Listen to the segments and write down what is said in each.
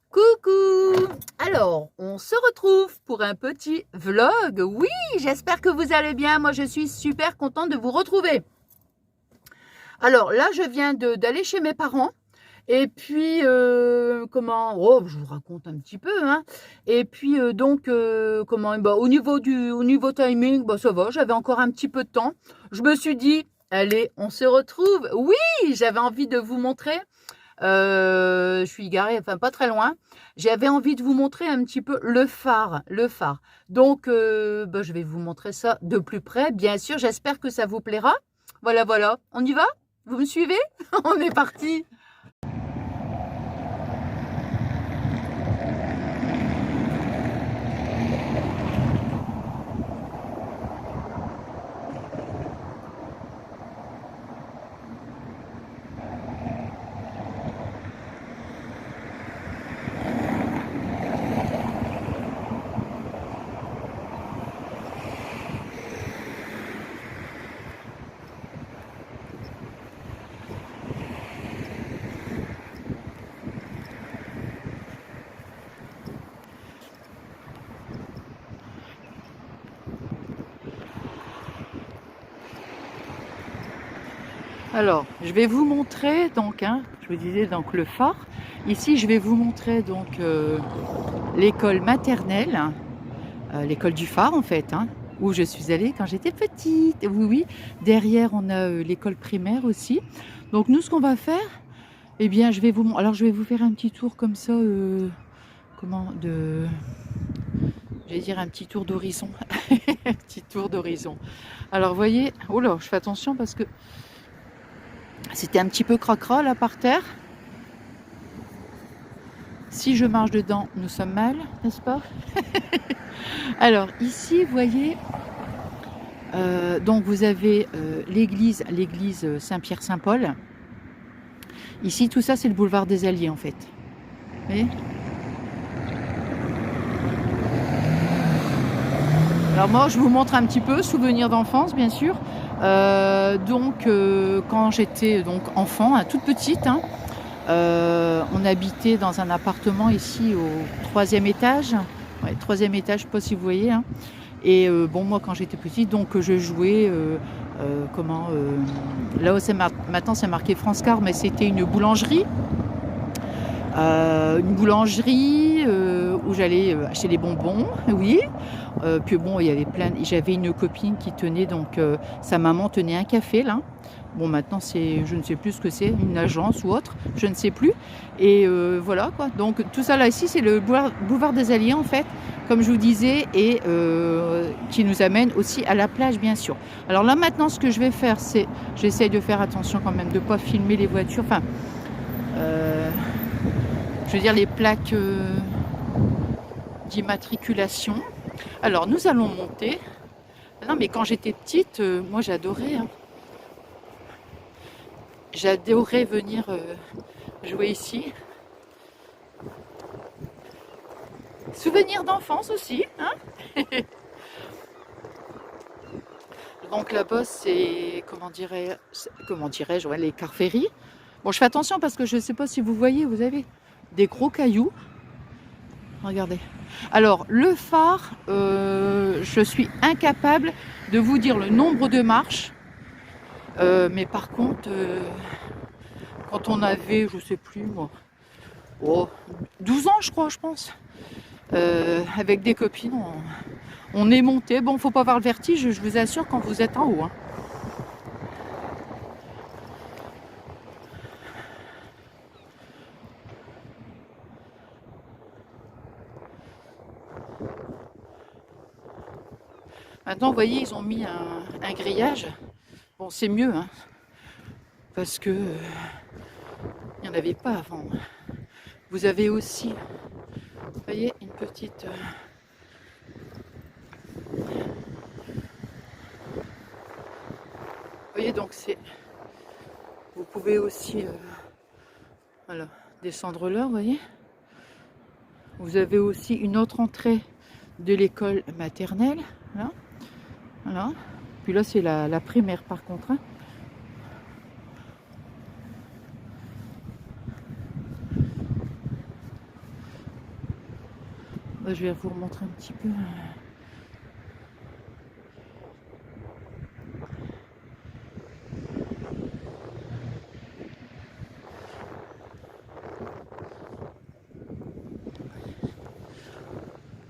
Coucou! Alors, on se retrouve pour un petit vlog. Oui, j'espère que vous allez bien. Moi, je suis super contente de vous retrouver. Alors là, je viens d'aller chez mes parents. Et puis, oh, je vous raconte un petit peu, hein. Et puis, au niveau timing, bah, ça va, j'avais encore un petit peu de temps. Je me suis dit, allez, on se retrouve. Oui, j'avais envie de vous montrer. Je suis garée, enfin pas très loin. J'avais envie de vous montrer un petit peu le phare, le phare. Donc, je vais vous montrer ça de plus près. Bien sûr, j'espère que ça vous plaira. Voilà, voilà. On y va? Vous me suivez? On est parti. Alors, je vais vous montrer donc, je vous disais donc le phare. Ici, je vais vous montrer donc l'école maternelle, l'école du phare en fait, où je suis allée quand j'étais petite. Oui, oui. Derrière, on a l'école primaire aussi. Donc nous, ce qu'on va faire, eh bien, je vais vous faire un petit tour comme ça, j'allais dire un petit tour d'horizon, un petit tour d'horizon. Alors, vous voyez, oh là, je fais attention parce que c'était un petit peu cracra là par terre. Si je marche dedans, nous sommes mal, n'est-ce pas? Alors ici, vous voyez, donc vous avez l'église Saint-Pierre-Saint-Paul. Ici, tout ça, c'est le boulevard des Alliés en fait. Vous voyez? Alors moi, je vous montre un petit peu, souvenirs d'enfance, bien sûr. Quand j'étais donc enfant, toute petite, on habitait dans un appartement ici au 3e étage. Ouais, 3e étage, je ne sais pas si vous voyez. Et moi, quand j'étais petite, donc je jouais, là où maintenant c'est marqué France Car, mais c'était une boulangerie. Où j'allais acheter des bonbons, oui. Puis bon, il y avait j'avais une copine qui tenait, donc sa maman tenait un café là. Bon, maintenant je ne sais plus ce que c'est, une agence ou autre, je ne sais plus. Et voilà quoi. Donc tout ça là ici, c'est le boulevard des Alliés en fait, comme je vous disais, et qui nous amène aussi à la plage bien sûr. Alors là maintenant, ce que je vais faire, c'est, j'essaye de faire attention quand même de ne pas filmer les voitures. Enfin, je veux dire les plaques d'immatriculation. Alors nous allons monter. Non mais quand j'étais petite, moi j'adorais. J'adorais venir jouer ici. Souvenirs d'enfance aussi. Donc là-bas c'est, comment dirais-je, ouais, les cars ferry. Bon, je fais attention parce que je ne sais pas si vous voyez, vous avez des gros cailloux. Regardez. Alors, le phare, je suis incapable de vous dire le nombre de marches. Mais par contre, quand on avait, je sais plus, moi, 12 ans, je crois, je pense, avec des copines, on est monté. Bon, faut pas avoir le vertige, je vous assure, quand vous êtes en haut. Maintenant, vous voyez, ils ont mis un grillage. Bon, c'est mieux, parce que il n'y en avait pas avant. Vous avez aussi, vous voyez, une petite... Vous voyez, donc c'est... Vous pouvez aussi voilà, descendre là, vous voyez. Vous avez aussi une autre entrée de l'école maternelle. Là. Voilà. Puis là, c'est la primaire par contre. Je vais vous remontrer un petit peu.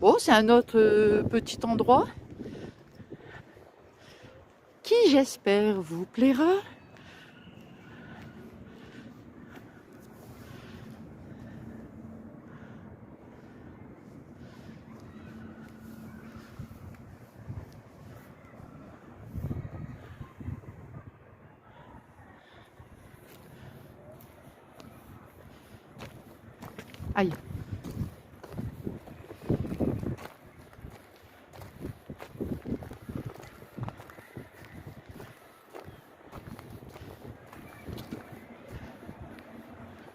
Bon, c'est un autre petit endroit qui, j'espère, vous plaira. Aïe.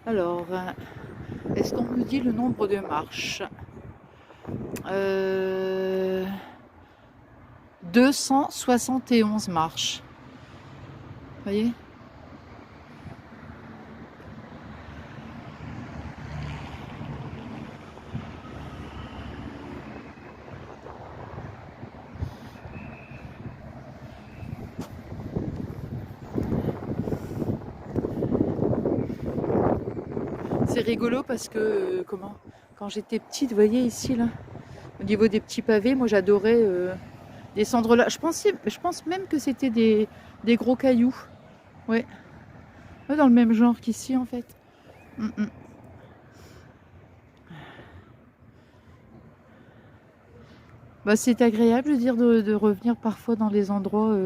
Alors, est-ce qu'on nous dit le nombre de marches? 271 marches. Vous voyez? C'est rigolo parce que, quand j'étais petite, vous voyez ici, là, au niveau des petits pavés, moi j'adorais descendre là. Je pense même que c'était des gros cailloux. Ouais, ouais, dans le même genre qu'ici en fait. Mm, mm. Bah, c'est agréable, je veux dire, de revenir parfois dans les endroits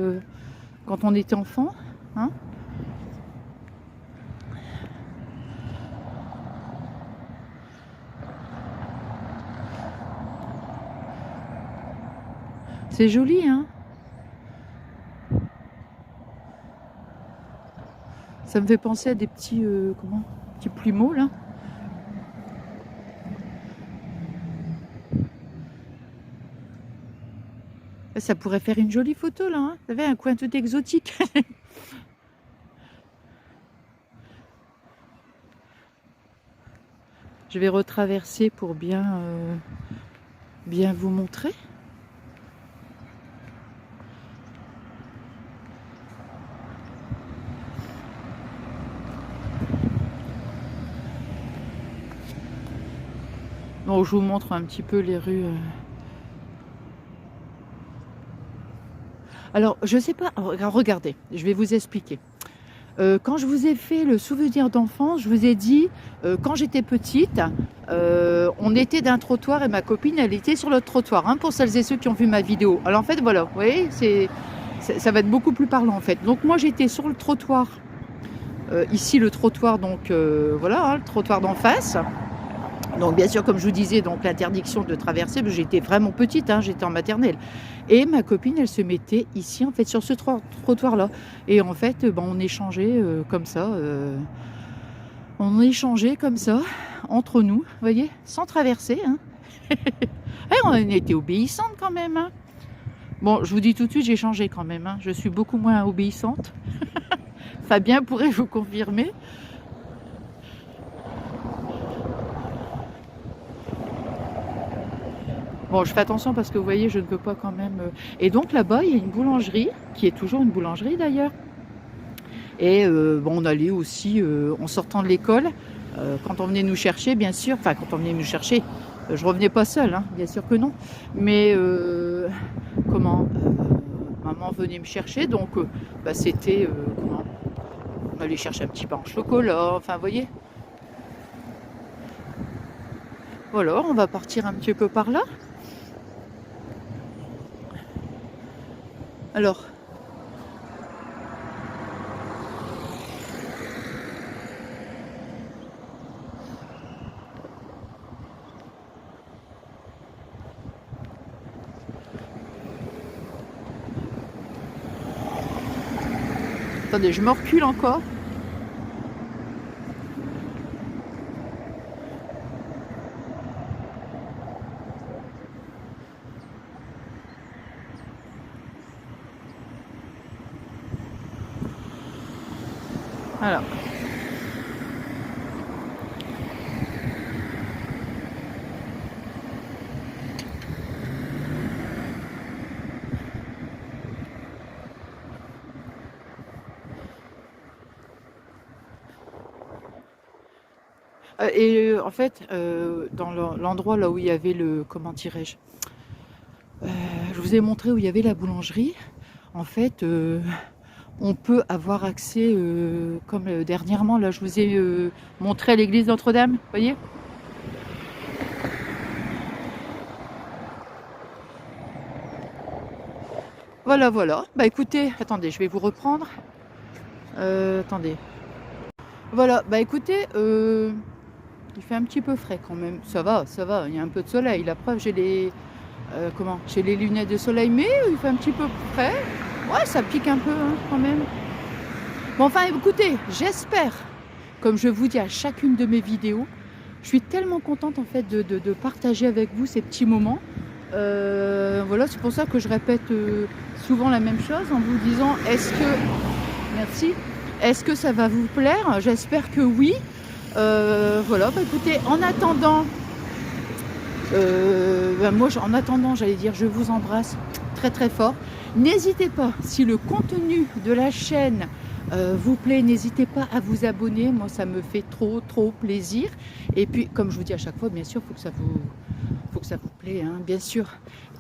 quand on était enfant. Hein. C'est joli, hein. Ça me fait penser à des petits, petits plumeaux là. Ça pourrait faire une jolie photo là, hein. Vous savez, un coin tout exotique. Je vais retraverser pour bien vous montrer. Bon, je vous montre un petit peu les rues. Alors, je sais pas, regardez, je vais vous expliquer. Quand je vous ai fait le souvenir d'enfance, je vous ai dit, quand j'étais petite, on était d'un trottoir et ma copine, elle était sur l'autre trottoir, hein, pour celles et ceux qui ont vu ma vidéo. Alors en fait, voilà, vous voyez, ça va être beaucoup plus parlant en fait. Donc moi, j'étais sur le trottoir, ici le trottoir, donc voilà, hein, le trottoir d'en face. Donc bien sûr, comme je vous disais, donc l'interdiction de traverser, j'étais vraiment petite, hein, j'étais en maternelle. Et ma copine, elle se mettait ici, en fait, sur ce trottoir-là. Et en fait, on échangeait comme ça. On échangeait comme ça, entre nous, vous voyez, sans traverser. Hein. Et on était obéissante quand même. Hein. Bon, je vous dis tout de suite, j'ai changé quand même. Hein. Je suis beaucoup moins obéissante. Fabien pourrait vous confirmer. Bon, je fais attention parce que vous voyez, je ne peux pas quand même... Et donc là-bas, il y a une boulangerie, qui est toujours une boulangerie d'ailleurs. Et on allait aussi, en sortant de l'école, quand on venait nous chercher, bien sûr, enfin quand on venait nous chercher, je revenais pas seule, hein, bien sûr que non. Mais maman venait me chercher, donc c'était, on allait chercher un petit pain au chocolat, enfin vous voyez. Voilà, on va partir un petit peu par là. Alors, attendez, je me recule encore. Voilà. En fait, dans l'endroit là où il y avait le, comment dirais-je, je vous ai montré où il y avait la boulangerie. En fait, on peut avoir accès, comme dernièrement, là je vous ai montré à l'église Notre-Dame, vous voyez? Voilà, voilà. Bah écoutez, attendez, je vais vous reprendre. Attendez. Voilà, bah écoutez, il fait un petit peu frais quand même. Ça va, il y a un peu de soleil. La preuve, j'ai les, j'ai les lunettes de soleil, mais il fait un petit peu frais. Ouais, ça pique un peu hein, quand même. Bon, enfin, écoutez, j'espère, comme je vous dis à chacune de mes vidéos, je suis tellement contente en fait de partager avec vous ces petits moments. Voilà, c'est pour ça que je répète souvent la même chose en vous disant est-ce que, merci, est-ce que ça va vous plaire? J'espère que oui. Voilà, bah écoutez, en attendant, moi, en attendant, j'allais dire, je vous embrasse très très fort. N'hésitez pas, si le contenu de la chaîne vous plaît, n'hésitez pas à vous abonner. Moi, ça me fait trop plaisir. Et puis, comme je vous dis à chaque fois, bien sûr, faut que ça vous plaît, hein, bien sûr.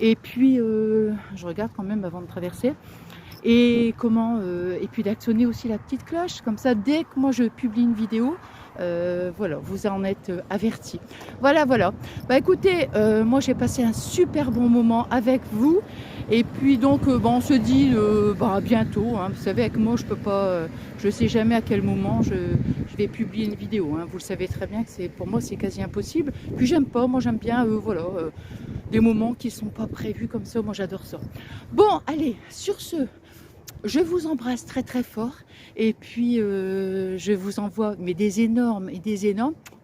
Et puis, je regarde quand même avant de traverser. Et et puis d'actionner aussi la petite cloche, comme ça, dès que moi je publie une vidéo, voilà, vous en êtes avertis. Voilà, voilà. Bah écoutez, moi j'ai passé un super bon moment avec vous. Et puis donc, bah, on se dit bah, à bientôt. Hein. Vous savez, avec moi, je peux pas, je sais jamais à quel moment je vais publier une vidéo. Hein. Vous le savez très bien que pour moi, c'est quasi impossible. Puis j'aime pas, moi j'aime bien, voilà, des moments qui sont pas prévus comme ça. Moi j'adore ça. Bon, allez, sur ce. Je vous embrasse très très fort et puis je vous envoie mais des énormes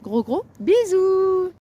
gros bisous.